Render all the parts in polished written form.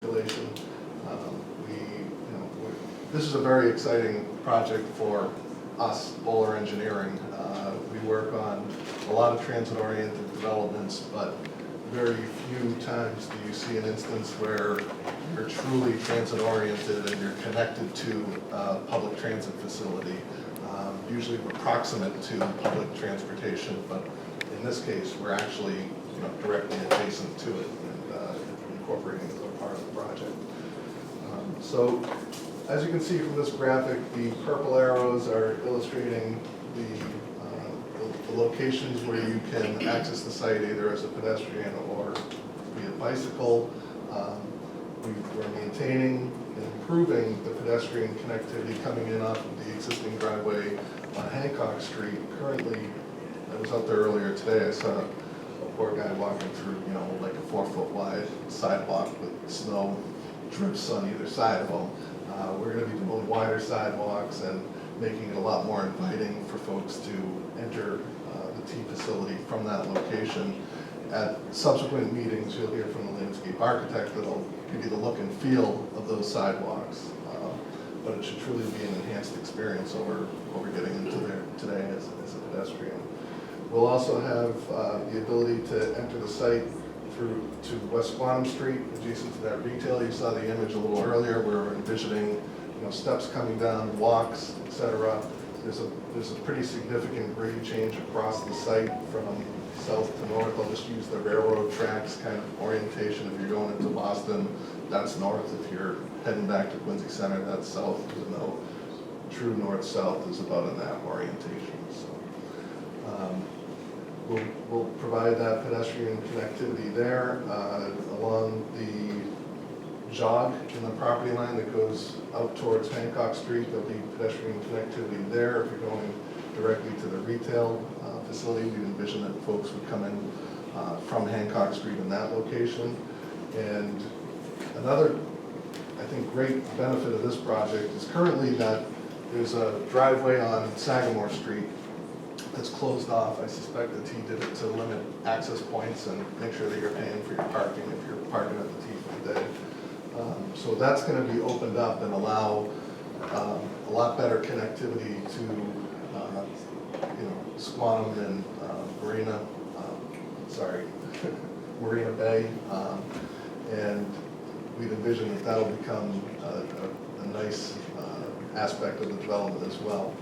circulation. This is a very exciting project for us, Bowler Engineering. We work on a lot of transit-oriented developments, but very few times do you see an instance where you're truly transit-oriented and you're connected to a public transit facility. Usually we're proximate to public transportation, but in this case, we're actually directly adjacent to it and incorporating it as a part of the project. So, as you can see from this graphic, the purple arrows are illustrating the locations where you can access the site either as a pedestrian or via bicycle. We're maintaining and improving the pedestrian connectivity coming in off of the existing driveway on Hancock Street. Currently, I was out there earlier today, I saw a poor guy walking through, like a 4-foot wide sidewalk with snow drifts on either side of him. We're going to be doing wider sidewalks and making it a lot more inviting for folks to enter the T facility from that location. At subsequent meetings, you'll hear from the landscape architect that'll give you the look and feel of those sidewalks. But it should truly be an enhanced experience over what we're getting into there today as a pedestrian. We'll also have the ability to enter the site through to West Quantum Street, adjacent to that retail. You saw the image a little earlier. We're envisioning, steps coming down, walks, etc. There's a pretty significant grade change across the site from south to north. I'll just use the railroad tracks kind of orientation. If you're going into Boston, that's north. If you're heading back to Quincy Center, that's south. There's no true north-south is about in that orientation. So. We'll provide that pedestrian connectivity there along the jog in the property line that goes out towards Hancock Street. There'll be pedestrian connectivity there. If you're going directly to the retail facility, we'd envision that folks would come in from Hancock Street in that location. And another, I think, great benefit of this project is currently that there's a driveway on Sagamore Street that's closed off. I suspect the T did it to limit access points and make sure that you're paying for your parking if you're parking at the T for the day. So that's going to be opened up and allow a lot better connectivity to Squantum and Marina Bay, and we'd envision that that'll become a nice aspect of the development as well.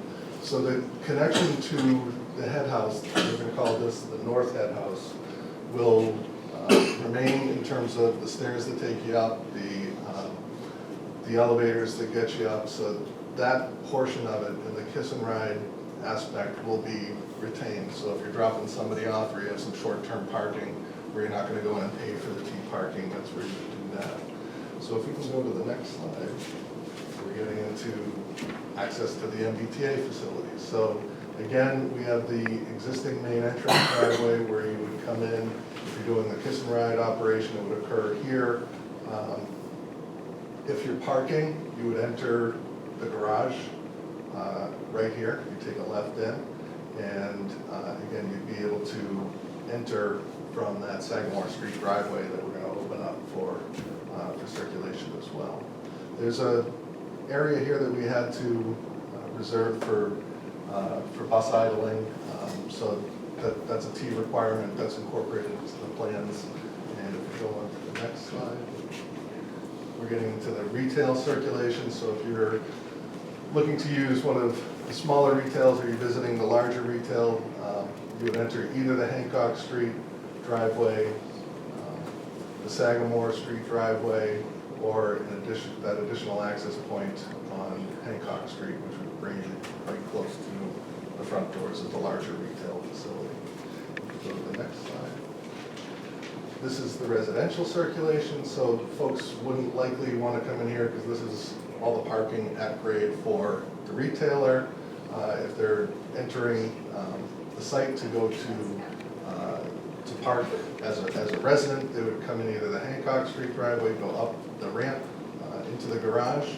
So the connection to the head house, we're going to call this the north head house, will remain in terms of the stairs that take you up, the elevators that get you up. So that portion of it and the kiss and ride aspect will be retained. So if you're dropping somebody off or you have some short-term parking where you're not going to go in and pay for the T parking, that's where you do that. So if we can go to the next slide. We're getting into access to the MBTA facilities. So again, we have the existing main entrance driveway where you would come in. If you're doing the kiss and ride operation, it would occur here. If you're parking, you would enter the garage right here. You take a left in, and again, you'd be able to enter from that Sagamore Street driveway that we're going to open up for circulation as well. There's a area here that we had to reserve for bus idling, so that's a T requirement that's incorporated into the plans. And if we go on to the next slide, we're getting into the retail circulation. So if you're looking to use one of the smaller retails or you're visiting the larger retail, you would enter either the Hancock Street driveway, the Sagamore Street driveway, or in addition, that additional access point on Hancock Street, which would bring you quite close to the front doors of the larger retail facility. Go to the next slide. This is the residential circulation, so folks wouldn't likely want to come in here because this is all the parking at grade for the retailer. If they're entering the site to go to park as a resident, they would come in either the Hancock Street driveway, go up the ramp into the garage,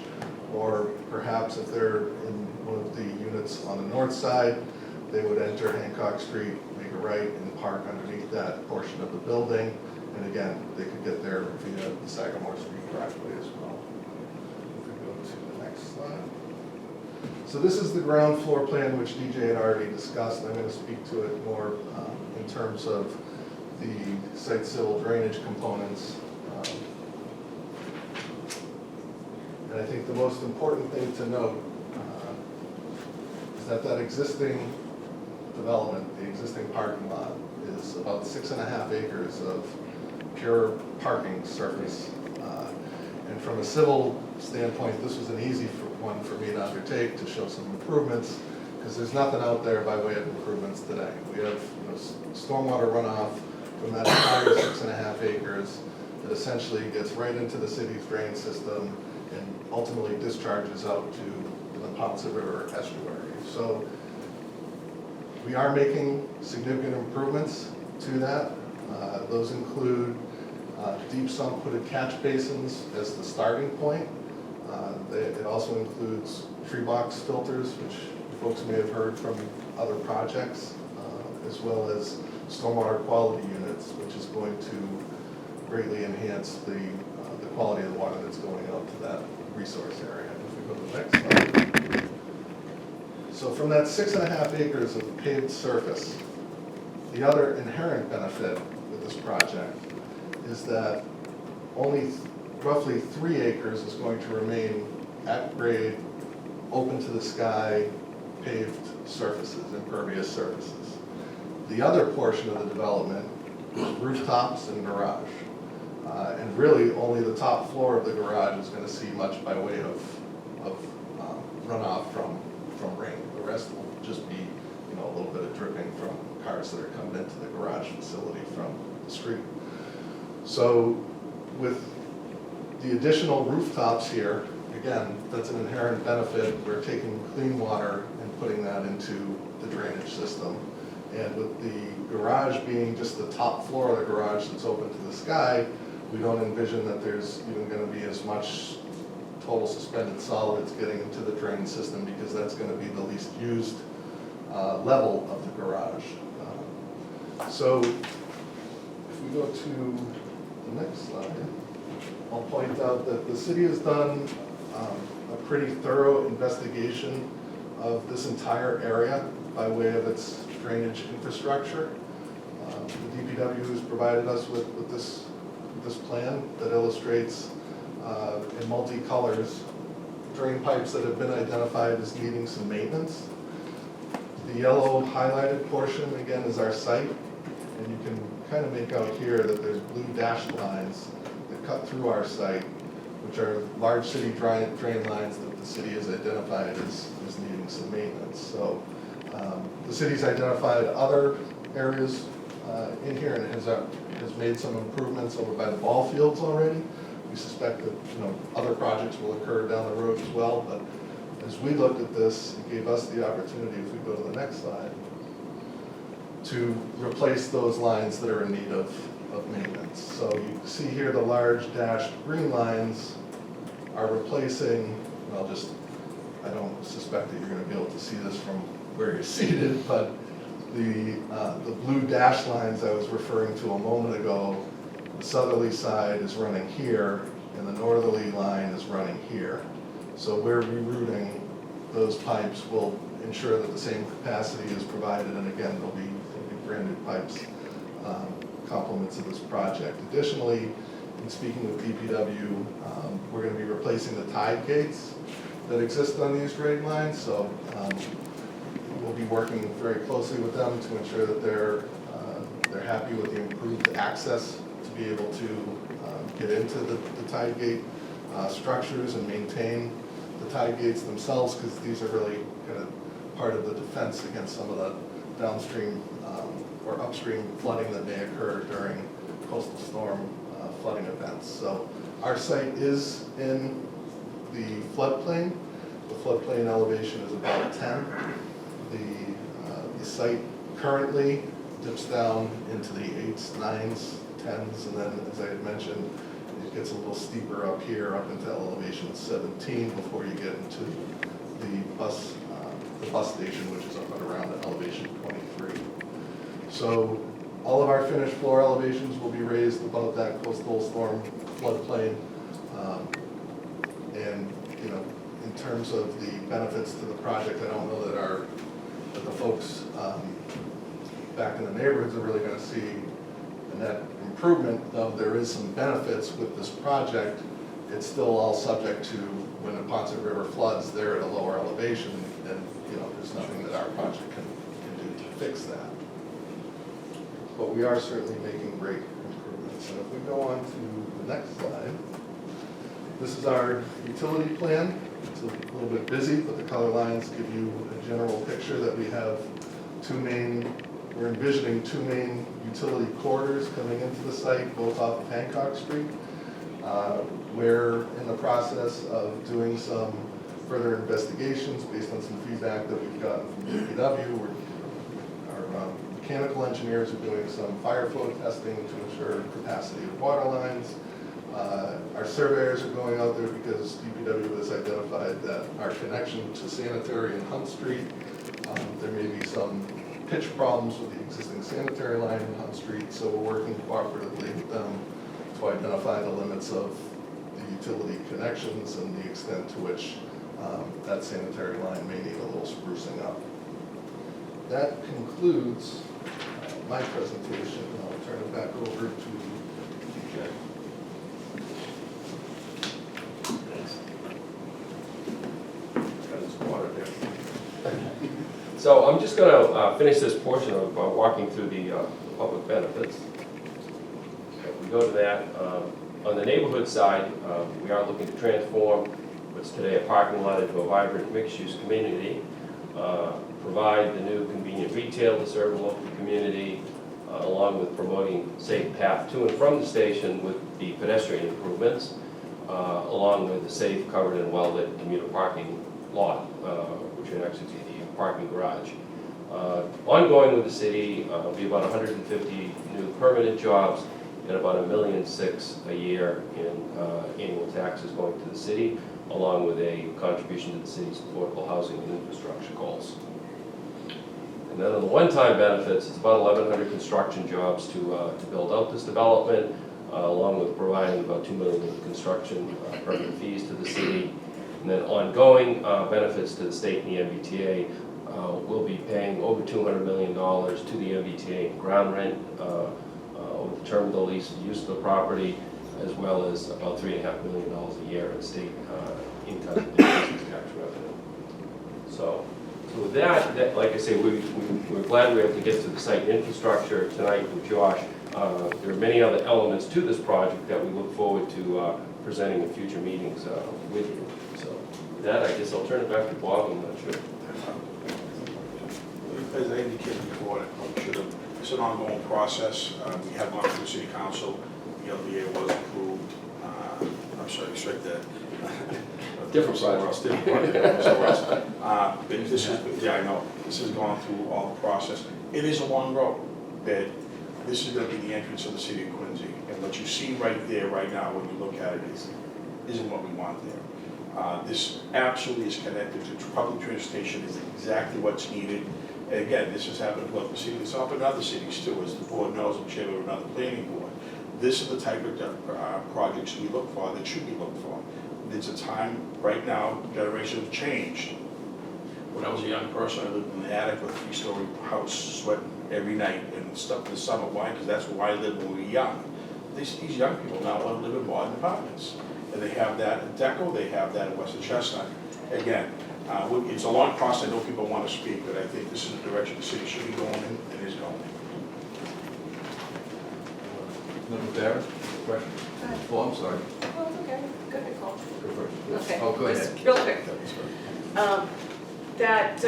or perhaps if they're in one of the units on the north side, they would enter Hancock Street, make a right, and park underneath that portion of the building. And again, they could get there via the Sagamore Street driveway. So this is the ground floor plan, which DJ had already discussed. I'm going to speak to it more in terms of the site civil drainage components. And I think the most important thing to note is that existing development, the existing parking lot, is about 6.5 acres of pure parking surface. And from a civil standpoint, this was an easy one for me to undertake to show some improvements, because there's nothing out there by way of improvements today. We have stormwater runoff from that entire 6.5 acres that essentially gets right into the city's drain system and ultimately discharges out to the Ponce River estuary. So we are making significant improvements to that. Those include deep sump hooded catch basins as the starting point. It also includes tree box filters, which folks may have heard from other projects, as well as stormwater quality units, which is going to greatly enhance the quality of the water that's going out to that resource area. If we go to the next slide. So from that 6.5 acres of paved surface, the other inherent benefit with this project is that only roughly 3 acres is going to remain at grade, open to the sky, paved surfaces, impervious surfaces. The other portion of the development is rooftops and garage. And really only the top floor of the garage is going to see much by way of runoff from rain. The rest will just be a little bit of dripping from cars that are coming into the garage facility from the street. So with the additional rooftops here, again, that's an inherent benefit. We're taking clean water and putting that into the drainage system. And with the garage being just the top floor of the garage that's open to the sky, we don't envision that there's even going to be as much total suspended solids getting into the drain system, because that's going to be the least used level of the garage. So if we go to the next slide, I'll point out that the city has done a pretty thorough investigation of this entire area by way of its drainage infrastructure. The DPW has provided us with this plan that illustrates in multi-colors drain pipes that have been identified as needing some maintenance. The yellow highlighted portion, again, is our site, and you can kind of make out here that there's blue dashed lines that cut through our site, which are large city drain lines that the city has identified as needing some maintenance. So the city's identified other areas in here and has made some improvements over by the ball fields already. We suspect that other projects will occur down the road as well, but as we looked at this, it gave us the opportunity, if we go to the next slide, to replace those lines that are in need of maintenance. So you see here the large dashed green lines are replacing, I don't suspect that you're going to be able to see this from where you're seated, but the blue dashed lines I was referring to a moment ago, the southerly side is running here, and the northerly line is running here. So we're rerouting those pipes will ensure that the same capacity is provided, and again, there'll be brand new pipes, complements of this project. Additionally, in speaking with DPW, we're going to be replacing the tide gates that exist on these drain lines, so we'll be working very closely with them to ensure that they're happy with the improved access to be able to get into the tide gate structures and maintain the tide gates themselves, because these are really kind of part of the defense against some of the downstream or upstream flooding that may occur during coastal storm flooding events. So our site is in the floodplain. The floodplain elevation is about 10. The site currently dips down into the 8s, 9s, 10s, and then, as I had mentioned, it gets a little steeper up here, up into elevation 17, before you get into the bus station, which is up at around elevation 23. So all of our finished floor elevations will be raised above that coastal storm floodplain. And in terms of the benefits to the project, I don't know that the folks back in the neighborhoods are really gonna see a net improvement, though there is some benefits with this project. It's still all subject to when the Ponset River floods, they're at a lower elevation, and there's nothing that our project can do to fix that. But we are certainly making great improvements. And if we go on to the next slide, this is our utility plan. It's a little bit busy, but the color lines give you a general picture that we have we're envisioning two main utility corridors coming into the site, both off of Hancock Street. We're in the process of doing some further investigations based on some feedback that we've gotten from DPW. Our mechanical engineers are doing some fire flow testing to ensure capacity of water lines. Our surveyors are going out there because DPW has identified that our connection to sanitary and Hunt Street, there may be some pitch problems with the existing sanitary line in Hunt Street, so we're working cooperatively with them to identify the limits of the utility connections and the extent to which that sanitary line may need a little sprucing up. That concludes my presentation, and I'll turn it back over to DJ. So I'm just going to finish this portion of walking through the public benefits. If we go to that, on the neighborhood side, we are looking to transform what's today a parking lot into a vibrant mixed-use community, provide the new convenient retail to serve the local community, along with promoting safe path to and from the station with the pedestrian improvements, along with the safe, covered, and well-lit commuter parking lot, which would actually be the parking garage. Ongoing with the city will be about 150 new permanent jobs and about $1.6 million a year in annual taxes going to the city, along with a contribution to the city's affordable housing and infrastructure goals. And then on the one-time benefits, it's about 1,100 construction jobs to build out this development, along with providing about $2 million in construction permit fees to the city. And then ongoing benefits to the state and the MBTA. We'll be paying over $200 million to the MBTA in ground rent over the term of the lease, the use of the property, as well as about $3.5 million a year in state income and business tax revenue. So with that, like I say, we're glad we were able to get to the site infrastructure tonight with Josh. There are many other elements to this project that we look forward to presenting in future meetings with you. So with that, I guess I'll turn it back to Bob. I'm not sure. As I indicated before, it's an ongoing process. We have gone through City Council. The LDA was approved. I'm sorry, straight that. Different projects. But this is, yeah, I know. This has gone through all the process. It is a long road, but this is going to be the entrance of the city of Quincy. And what you see right there, right now, when you look at it, isn't what we want there. This absolutely is connected to public transportation. Is exactly what's needed. And again, this has happened with the city itself and other cities too, as the board knows, I'm chairman of another planning board. This is the type of projects we look for, that should be looked for. It's a time, right now, generations have changed. When I was a young person, I lived in the attic with a 3-story house, sweating every night and stuff in the summer. Why? Because that's where I lived when we were young. These young people now want to live in modern apartments. And they have that in Deco, they have that in Western Chestnut. Again, it's a long process. I know people want to speak, but I think this is the direction the city should be going in and is going in. Member Barrett, question? Oh, I'm sorry. Oh, it's okay. Go ahead, Cole. Go first. Okay. Oh, go ahead. Just real quick. That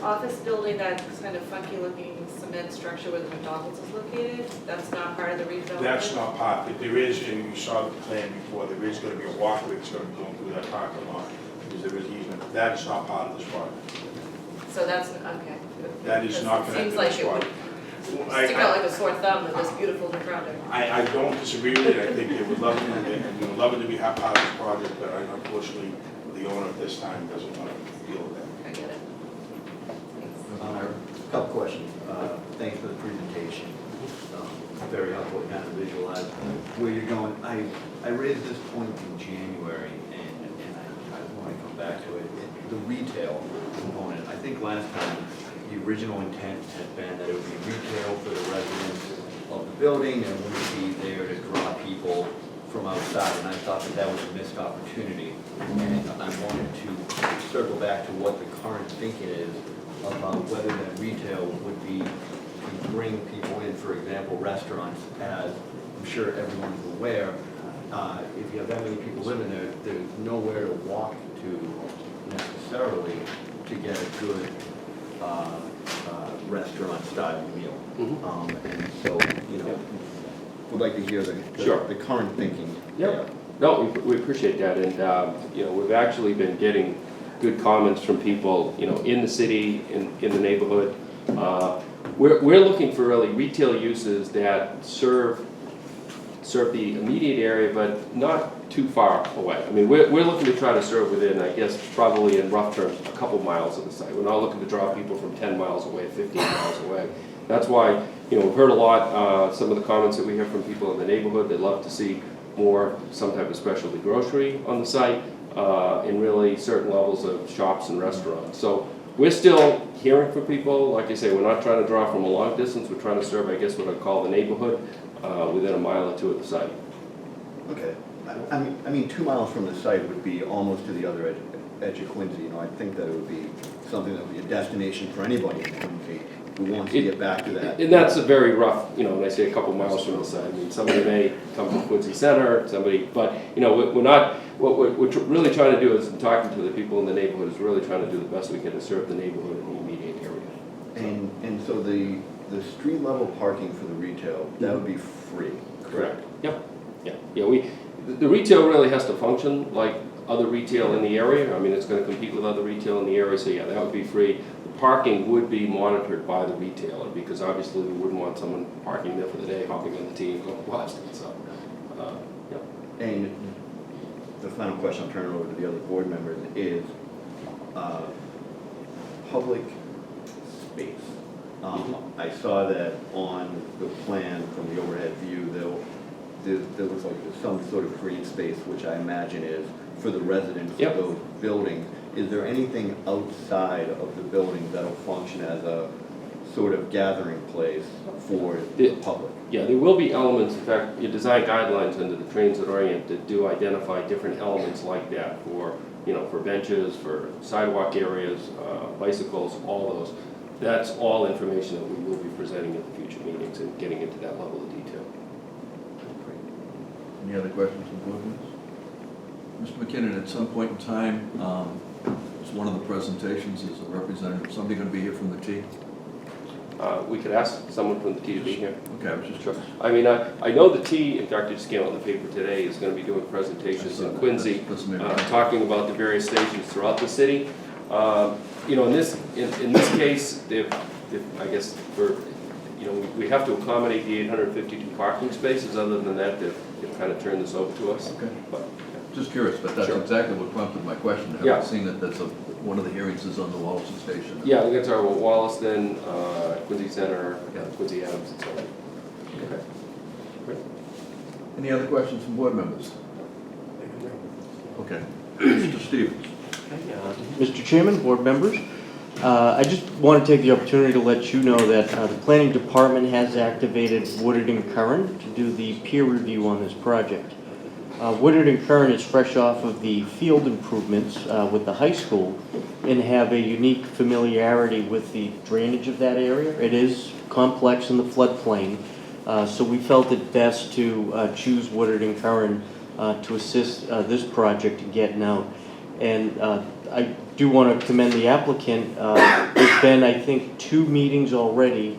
office building, that kind of funky looking cement structure where the McDonald's is located, that's not part of the redevelopment? That's not part, but there is, and you saw the plan before, there is going to be a walkway that's going to be going through that parking lot, because there is easement. That is not part of this project. So that's, okay. That is not It connected seems to like this it would project. stick out like a sore thumb with this beautiful new project. I don't disagree with it. I think they would love it, and we would love it to be part of this project, but unfortunately, the owner at this time doesn't want to deal with that. I get it. A couple questions. Thanks for the presentation. Very helpful to kind of visualize where you're going. I raised this point in January, and I want to come back to it. retail component. I think last time, the original intent had been that it would be retail for the residents of the building and wouldn't be there to draw people from outside, and I thought that that was a missed opportunity. And I wanted to circle back to what the current thinking is about whether that retail would be to bring people in, for example, restaurants, as I'm sure everyone's aware. If you have that many people living there, there's nowhere to walk to necessarily to get a good restaurant-style meal. And so, would like to hear Sure. the current thinking. Yep. No, we appreciate that, and, we've actually been getting good comments from people, in the city, in the neighborhood. We're looking for really retail uses that serve the immediate area, but not too far away. I mean, we're looking to try to serve within, I guess, probably in rough terms, a couple miles of the site. We're not looking to draw people from 10 miles away, 15 miles away. That's why, we've heard a lot, some of the comments that we hear from people in the neighborhood, they'd love to see more, some type of specialty grocery on the site, and really certain levels of shops and restaurants. So we're still hearing from people. Like I say, we're not trying to draw from a long distance. We're trying to serve, I guess, what I call the neighborhood, within a mile or two of the site. Okay. I mean, 2 miles from the site would be almost to the other edge of Quincy. I think that it would be something that would be a destination for anybody in Quincy who wants to get back to that. And that's a very rough, when I say a couple miles from the site, I mean, somebody may come from Quincy Center, but, we're not, what we're really trying to do is, talking to the people in the neighborhood, is really trying to do the best we can to serve the neighborhood in the immediate area. And so the street level parking for the retail, that would be free, correct? Yep. Yeah, the retail really has to function like other retail in the area. I mean, it's gonna compete with other retail in the area, so yeah, that would be free. The parking would be monitored by the retailer, because obviously we wouldn't want someone parking there for the day, hopping on the T and going west, so, yeah. And the final question, I'll turn it over to the other board members, is public space. I saw that on the plan from the overhead view, there was like some sort of green space, which I imagine is for the residents Yep. of those buildings. Is there anything outside of the building that'll function as a sort of gathering place for the public? Yeah, there will be elements, in fact, your design guidelines under the Transit Orient that do identify different elements like that for, for benches, for sidewalk areas, bicycles, all those. That's all information that we will be presenting at the future meetings and getting into that level of detail. Any other questions from board members? Mr. McKinnon, at some point in time, as one of the presentations, is a representative, somebody going to be here from the T? We could ask someone from the T to be here. Okay, I was just Sure. I mean, I know the T, in fact, I just came out in the paper today, is going to be doing presentations in Quincy, talking about the various stations throughout the city. In this case, I guess we have to accommodate the 852 parking spaces. Other than that, they've kind of turned this over to us. Okay. But, Just curious, but that's Sure. exactly what prompted my question. Yeah. I've seen that one of the hearings is on the Wallaston Station. yeah, we're going to talk about Wallaston, Quincy Center, Yeah. Quincy Adams, and so on. Okay. Great. Any other questions from board members? Okay. Mr. Stevens. Mr. Chairman, board members, I just want to take the opportunity to let you know that the planning department has activated Woodard and Curran to do the peer review on this project. Woodard and Curran is fresh off of the field improvements with the high school and have a unique familiarity with the drainage of that area. It is complex in the floodplain, so we felt it best to choose Woodard and Curran to assist this project in getting out. And I do want to commend the applicant. There's been, I think, 2 meetings already,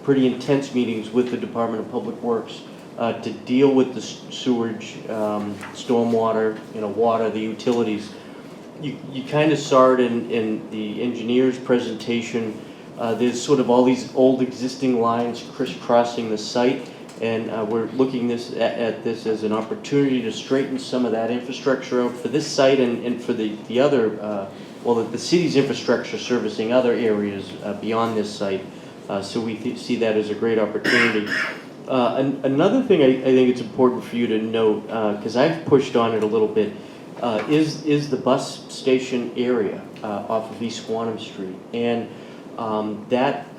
pretty intense meetings with the Department of Public Works to deal with the sewage, stormwater, water, the utilities. You kind of saw it in the engineer's presentation. There's sort of all these old existing lines crisscrossing the site, and we're looking at this as an opportunity to straighten some of that infrastructure out for this site and for the other, the city's infrastructure servicing other areas beyond this site. So we see that as a great opportunity. Another thing I think it's important for you to note, because I've pushed on it a little bit, is the bus station area off of East Squantum Street. And that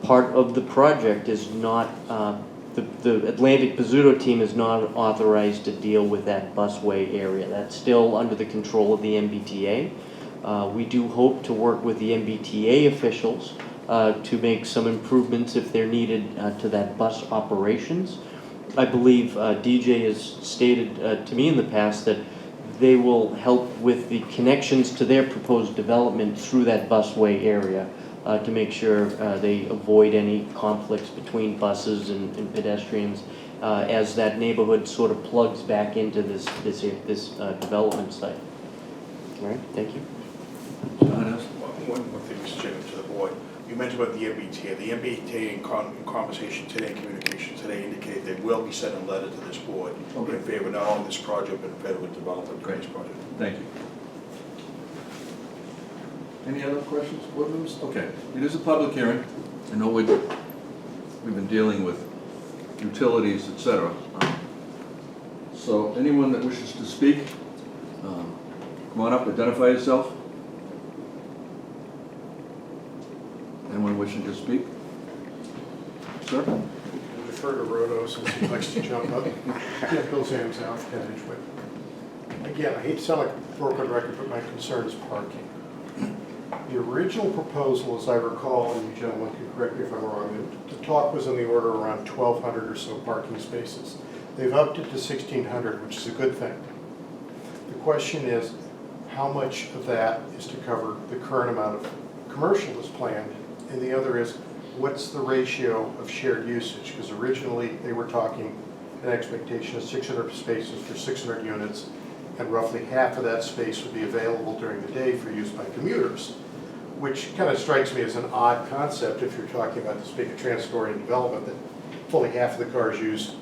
part of the project is not, the Atlantic Pizzuto team is not authorized to deal with that busway area. That's still under the control of the MBTA. We do hope to work with the MBTA officials to make some improvements if they're needed to that bus operations. I believe DJ has stated to me in the past that they will help with the connections to their proposed development through that busway area to make sure they avoid any conflicts between buses and pedestrians as that neighborhood sort of plugs back into this development site. All right, thank you. John, yes? One thing, Mr. Chairman, to the board. You mentioned about the MBTA. The MBTA in conversation today, communication today, indicated they will be sending a letter to this board in favor not only of this project, but in favor of development of this project. Thank you. Any other questions, board members? Okay, it is a public hearing. I know we've been dealing with utilities, et cetera. So anyone that wishes to speak, come on up, identify yourself. Anyone wishing to speak? Sir? Defer to Rodo since he likes to jump up. Yeah, Bill Zams out, 10 Edgewood. Again, I hate to sound like a broken record, but my concern is parking. The original proposal, as I recall, and you gentlemen can correct me if I'm wrong, the talk was in the order around 1,200 or so parking spaces. They've upped it to 1,600, which is a good thing. The question is, how much of that is to cover the current amount of commercial that's planned? And the other is, what's the ratio of shared usage? Because originally they were talking an expectation of 600 spaces for 600 units, and roughly half of that space would be available during the day for use by commuters, which kind of strikes me as an odd concept if you're talking about this big transit-oriented development that fully half of the cars used,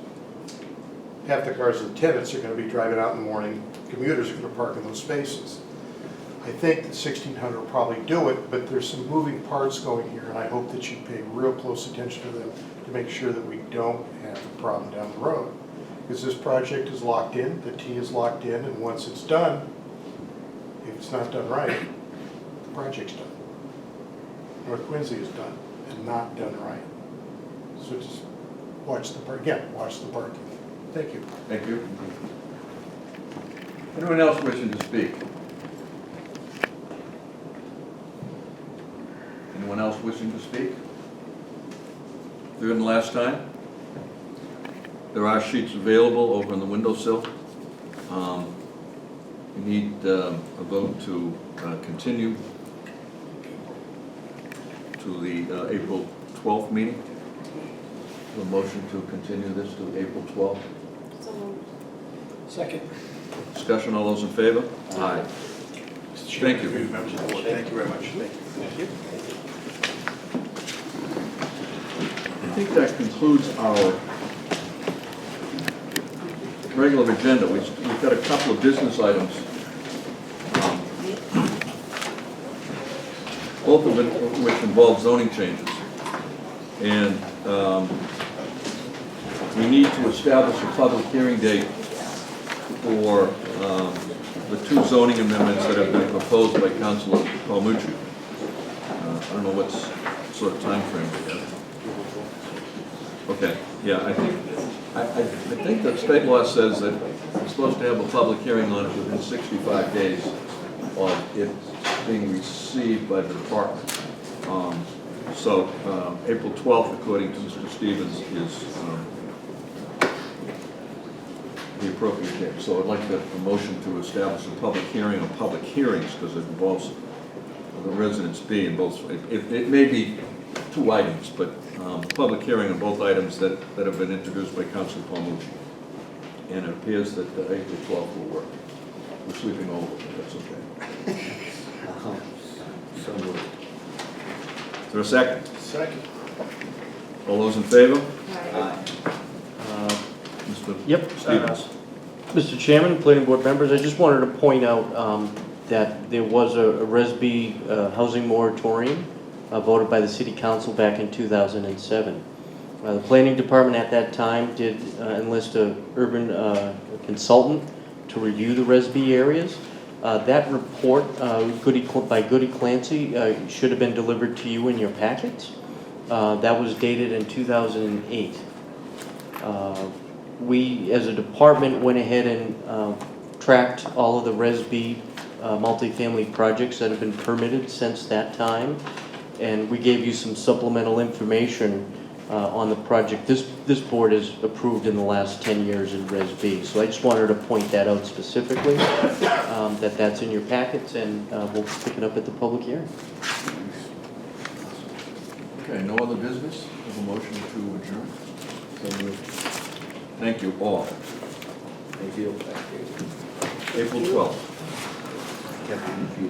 half the cars of the tenants are going to be driving out in the morning, commuters are going to park in those spaces. I think that 1,600 will probably do it, but there's some moving parts going here, and I hope that you pay real close attention to them to make sure that we don't have a problem down the road. Because this project is locked in, the T is locked in, and once it's done, if it's not done right, the project's done. North Quincy is done and not done right. So just watch the parking. Thank you. Thank you. Anyone else wishing to speak? Anyone else wishing to speak? Third and last time? There are sheets available over on the windowsill. We need a vote to continue to the April 12th meeting. A motion to continue this to April 12th. Second. Discussion, all those in favor? Aye. Mr. Chairman, Thank you. members of the board, thank you very much. Thank you. I think that concludes our regular agenda. We've got a couple of business items, both of which involve zoning changes. And we need to establish a public hearing date for the two zoning amendments that have been proposed by Councilor Palmucci. I don't know what sort of time frame we have. Okay, yeah, I think that state law says that we're supposed to have a public hearing on it within 65 days of it being received by the department. So April 12th, according to Mr. Stevens, is the appropriate date. So I'd like a motion to establish a public hearing or public hearings, because it involves the residents B in both. It may be two items, but public hearing on both items that have been introduced by Councilor Palmucci. And it appears that April 12th will work. We're sleeping over, but that's okay. So moved. Is there a second? Second. All those in favor? Aye. Mr. Yep. Stevens. Mr. Chairman, planning board members, I just wanted to point out that there was a RESB housing moratorium voted by the City Council back in 2007. The planning department at that time did enlist an urban consultant to review the RESB areas. That report by Goody Clancy should have been delivered to you in your packets. That was dated in 2008. We, as a department, went ahead and tracked all of the RESB multifamily projects that have been permitted since that time, and we gave you some supplemental information on the project this board has approved in the last 10 years in RESB. So I just wanted to point that out specifically, that's in your packets, and we'll pick it up at the public hearing. Okay, no other business? Have a motion to adjourn? Thank you all. Thank you. April 12th. Captain, if you